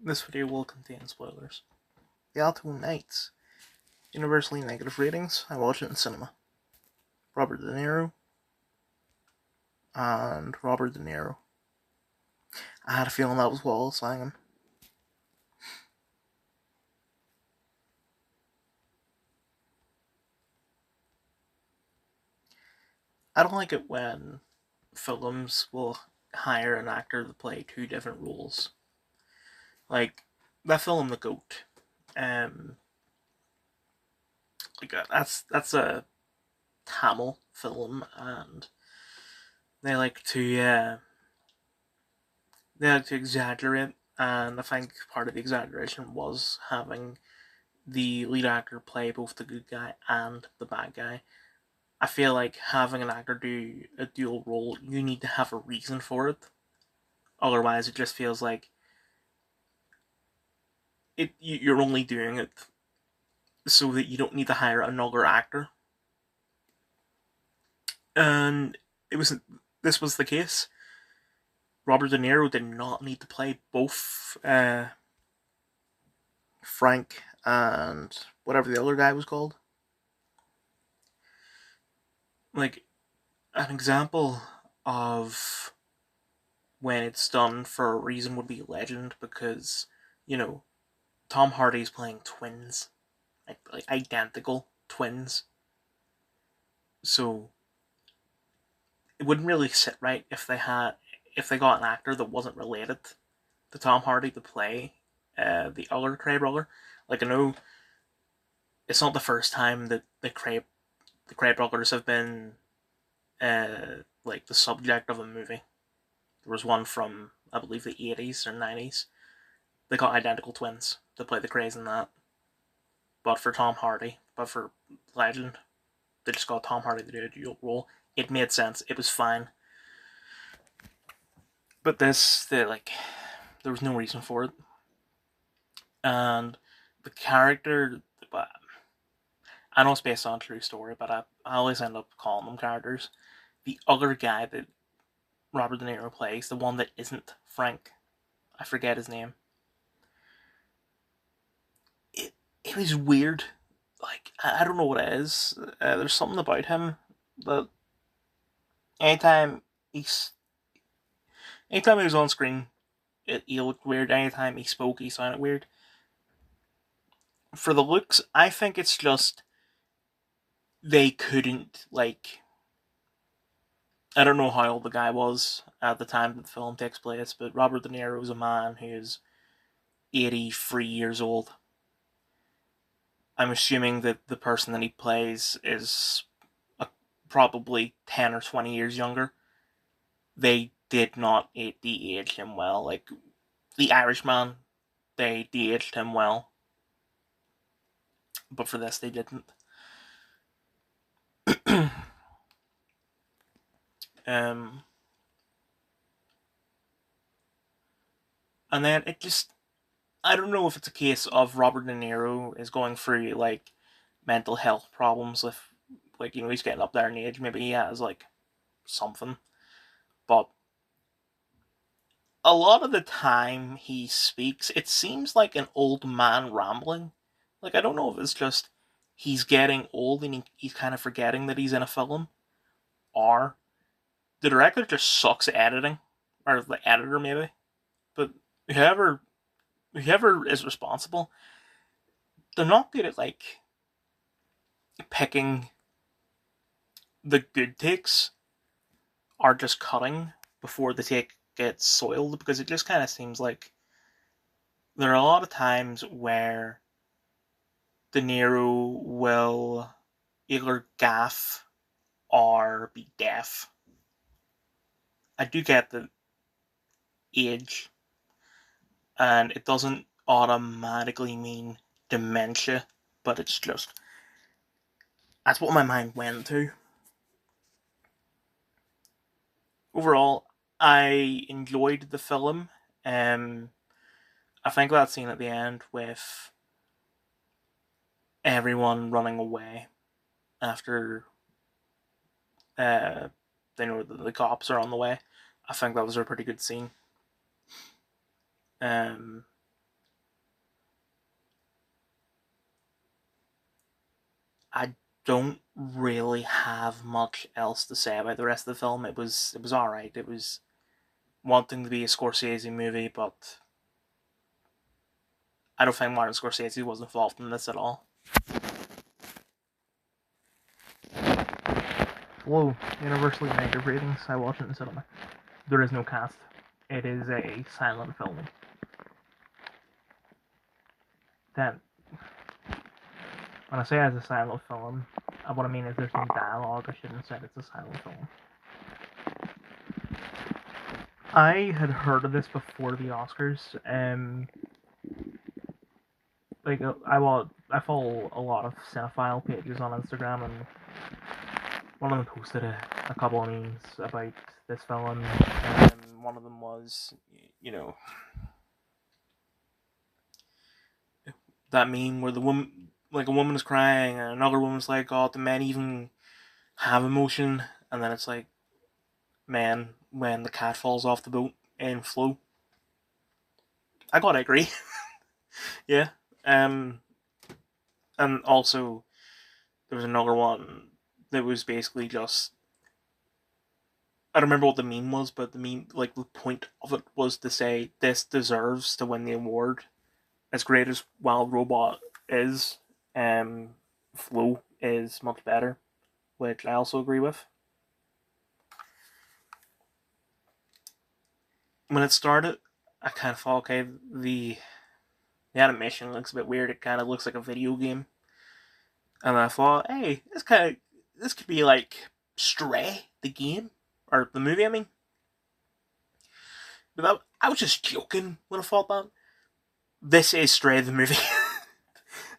This video will contain spoilers. The Alto Knights. Universally negative ratings. I watched it in cinema. Robert De Niro. And Robert De Niro. I had a feeling that was Wallace Langham. I don't like it when films will hire an actor to play two different roles. Like that film, The Goat. That's a Tamil film, and they like to exaggerate. And I think part of the exaggeration was having the lead actor play both the good guy and the bad guy. I feel like having an actor do a dual role, you need to have a reason for it. Otherwise, it just feels like you're only doing it so that you don't need to hire another actor. And this was the case. Robert De Niro did not need to play both Frank and whatever the other guy was called. Like, an example of when it's done for a reason would be Legend, because, Tom Hardy's playing twins. Like identical twins. So it wouldn't really sit right if they got an actor that wasn't related to Tom Hardy to play the other Cray brother. Like, I know it's not the first time that the Cray brothers have been like the subject of a movie. There was one from, I believe, the 80s or 90s. They got identical twins to play the Crays in that. But for Legend, they just got Tom Hardy to do a dual role. It made sense. It was fine. But there was no reason for it. And the character, I know it's based on a true story, but I always end up calling them characters. The other guy that Robert De Niro plays, the one that isn't Frank, I forget his name. It was weird. Like, I don't know what it is. There's something about him that anytime he's anytime he was on screen, he looked weird. Anytime he spoke, he sounded weird. For the looks, I think it's just they couldn't, like, I don't know how old the guy was at the time that the film takes place, but Robert De Niro is a man who is 83 years old. I'm assuming that the person that he plays is probably 10 or 20 years younger. They did not de-age him well. Like, the Irishman, they de-aged him well. But for this, they didn't. And then it just, I don't know if it's a case of Robert De Niro is going through, like, mental health problems with, like, he's getting up there in age. Maybe he has, like, something. But a lot of the time he speaks, it seems like an old man rambling. Like, I don't know if it's just he's getting old and he's kind of forgetting that he's in a film, or the director just sucks at editing, or the editor maybe. But whoever is responsible, they're not good at, like, picking the good takes or just cutting before the take gets soiled, because it just kind of seems like there are a lot of times where De Niro will either gaff or be deaf. I do get the age, and it doesn't automatically mean dementia, but it's just, that's what my mind went to. Overall, I enjoyed the film. I think that scene at the end with everyone running away after they know that the cops are on the way, I think that was a pretty good scene. I don't really have much else to say about the rest of the film. It was all right. It was wanting to be a Scorsese movie, but I don't think Martin Scorsese was involved in this at all. Low, universally negative ratings. I watched it in cinema. There is no cast. It is a silent film. Then, when I say it's a silent film, what I mean is there's no dialogue. I shouldn't have said it's a silent film. I had heard of this before the Oscars. I follow a lot of cinephile pages on Instagram, and one of them posted a couple of memes about this film. One of them was, you know, that meme where the woman, like a woman is crying, and another woman's like, "Oh, do men even have emotion?" And then it's like, "Man, when the cat falls off the boat in Flow." I gotta agree. Yeah. Um, and also there was another one that was basically just, I don't remember what the meme was, but the meme, like the point of it was to say this deserves to win the award. As great as Wild Robot is, Flow is much better, which I also agree with. When it started, I kind of thought, okay, the animation looks a bit weird. It kind of looks like a video game, and I thought, hey, this could be like Stray, the game or the movie. I mean, but I was just joking when I thought that. This is Stray, the movie.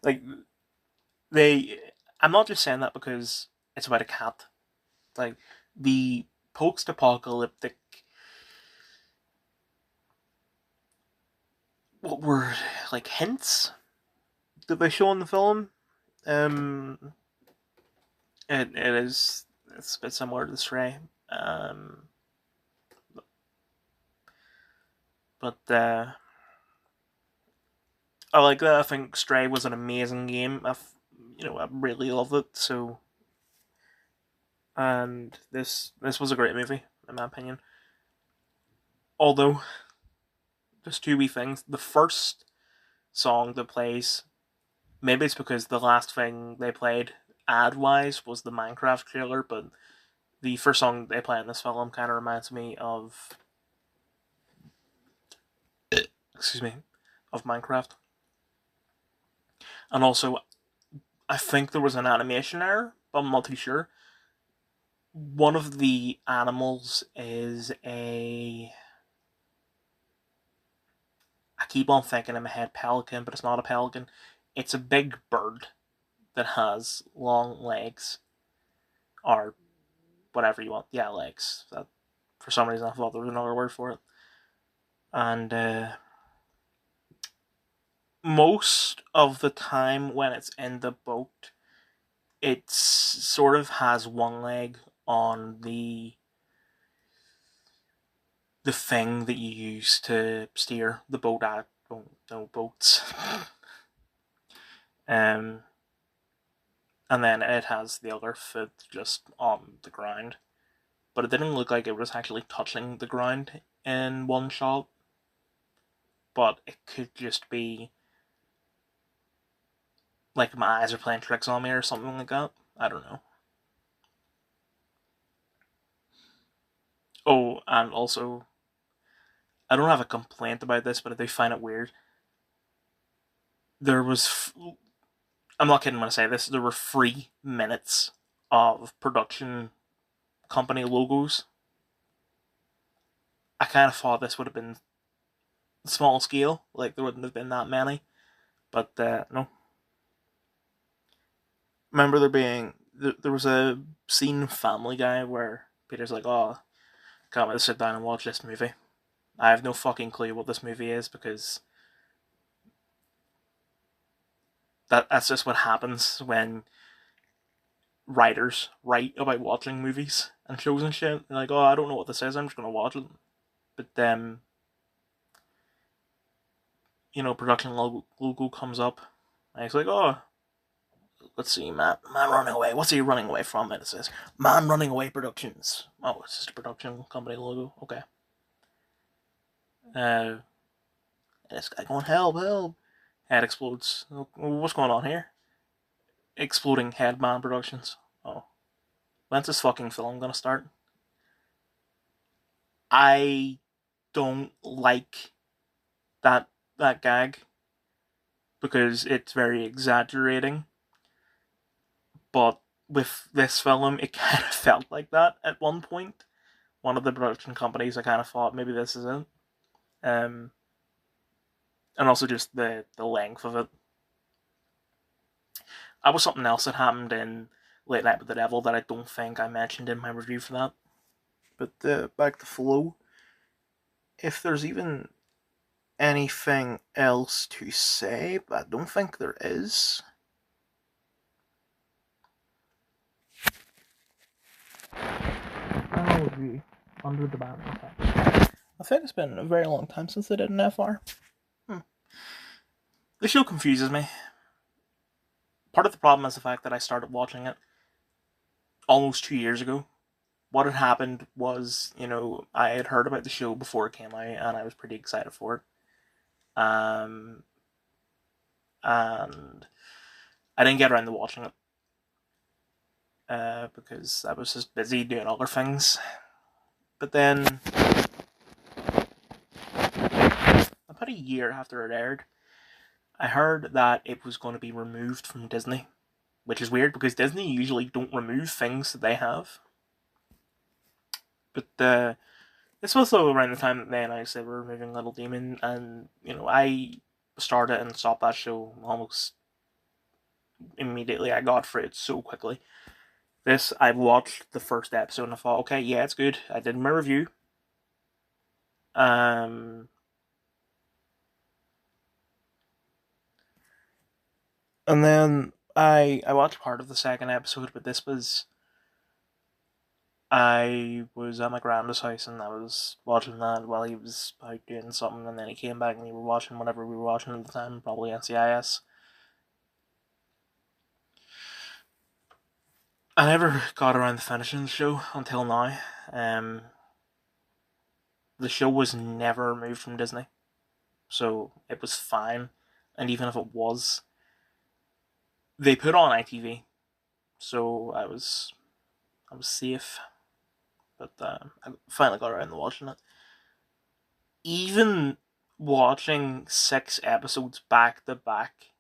Like they, I'm not just saying that because it's about a cat. Like the post-apocalyptic, what were like hints that they show in the film. Um, it is, it's a bit similar to Stray. Um, but I like that. I think Stray was an amazing game. I really love it. So, and this was a great movie in my opinion. Although, just two wee things. The first song that plays, maybe it's because the last thing they played ad wise was the Minecraft trailer, but the first song they play in this film kind of reminds me of, excuse me, of Minecraft. And also, I think there was an animation error, but I'm not too sure. One of the animals is a. I keep on thinking in my head pelican, but it's not a pelican. It's a big bird that has long legs, or whatever you want. Yeah, legs. That, for some reason, I thought there was another word for it. And most of the time when it's in the boat, it sort of has one leg on the thing that you use to steer the boat at. Oh, no boats. um, and then it has the other foot just on the ground. But it didn't look like it was actually touching the ground in one shot. But it could just be like my eyes are playing tricks on me or something like that. I don't know. Oh, and also, I don't have a complaint about this, but I do find it weird. There was, I'm not kidding when I say this, there were 3 minutes of production company logos. I kind of thought this would have been small scale, like there wouldn't have been that many, but no. Remember there was a scene in Family Guy where Peter's like, "Oh, can't wait to sit down and watch this movie." I have no fucking clue what this movie is because that's just what happens when writers write about watching movies and shows and shit. They're like, "Oh, I don't know what this is. I'm just gonna watch it." But then, production logo comes up, and it's like, "Oh, let's see, man running away. What's he running away from? And it says Man Running Away Productions. Oh, it's just a production company logo. Okay. This guy going help, help. Head explodes. What's going on here? Exploding Headman Productions. Oh, when's this fucking film gonna start? I don't like that gag because it's very exaggerating. But with this film, it kind of felt like that at one point. One of the production companies, I kind of thought maybe this is it. Um, and also just the length of it. That was something else that happened in Late Night with the Devil that I don't think I mentioned in my review for that. But back to Flow. If there's even anything else to say, but I don't think there is. That would be under the banner. I think it's been a very long time since I did an FR. The show confuses me. Part of the problem is the fact that I started watching it almost 2 years ago. What had happened was, I had heard about the show before it came out, and I was pretty excited for it. And I didn't get around to watching it because I was just busy doing other things. But then, about a year after it aired, I heard that it was going to be removed from Disney, which is weird because Disney usually don't remove things that they have. But this was also around the time that they announced they were removing Little Demon, and I started and stopped that show almost immediately. I got through it so quickly. This, I watched the first episode and I thought, okay, yeah, it's good. I did my review. And then I watched part of the second episode, but I was at my grandma's house and I was watching that while he was out doing something, and then he came back and we were watching whatever we were watching at the time, probably NCIS. I never got around to finishing the show until now. The show was never removed from Disney, so it was fine. And even if it was, they put on ITV, so I was safe. But I finally got around to watching it. Even watching 6 episodes back to back,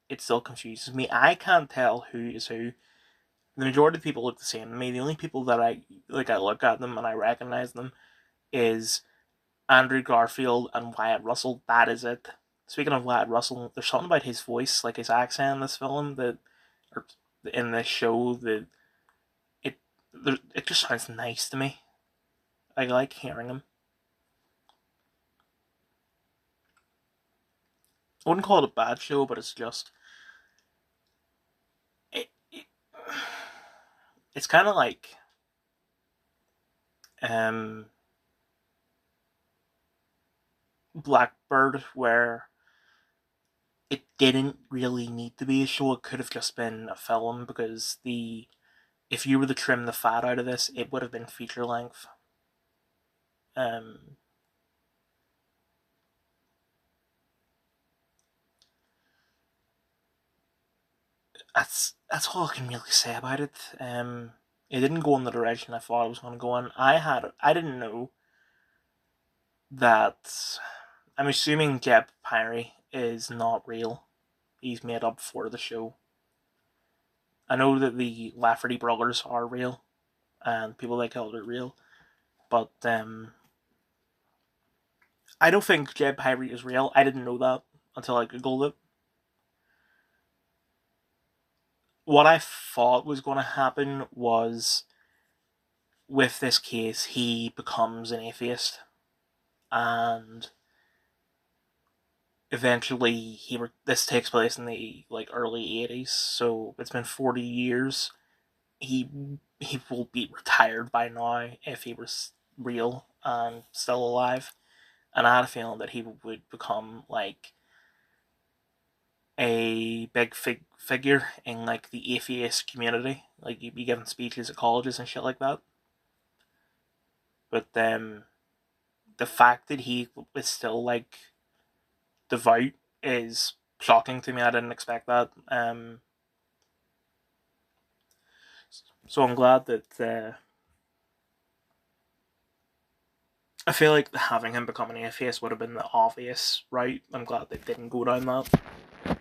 it still confuses me. I can't tell who is who. The majority of people look the same to me. The only people that I look at them and I recognize them is Andrew Garfield and Wyatt Russell. That is it. Speaking of Wyatt Russell, there's something about his voice, like his accent in this film, or in this show, that it just sounds nice to me. I like hearing him. I wouldn't call it a bad show, but it's just it's kind of like Blackbird, where it didn't really need to be a show. It could have just been a film, because if you were to trim the fat out of this, it would have been feature length. That's all I can really say about it. It didn't go in the direction I thought it was going to go in. I didn't know that. I'm assuming Jeb Pyrie is not real. He's made up for the show. I know that the Lafferty brothers are real, and people like Elder are real, but I don't think Jeb Pyrie is real. I didn't know that until I googled it. What I thought was going to happen was, with this case, he becomes an atheist, and eventually this takes place in the early 80s, so it's been 40 years. He will be retired by now if he was real and still alive, and I had a feeling that he would become a big figure in like the atheist community. Like he'd be giving speeches at colleges and shit like that. But the fact that he was still like devout is shocking to me. I didn't expect that. So I'm glad that I feel like having him become an atheist would have been the obvious right. I'm glad they didn't go down that.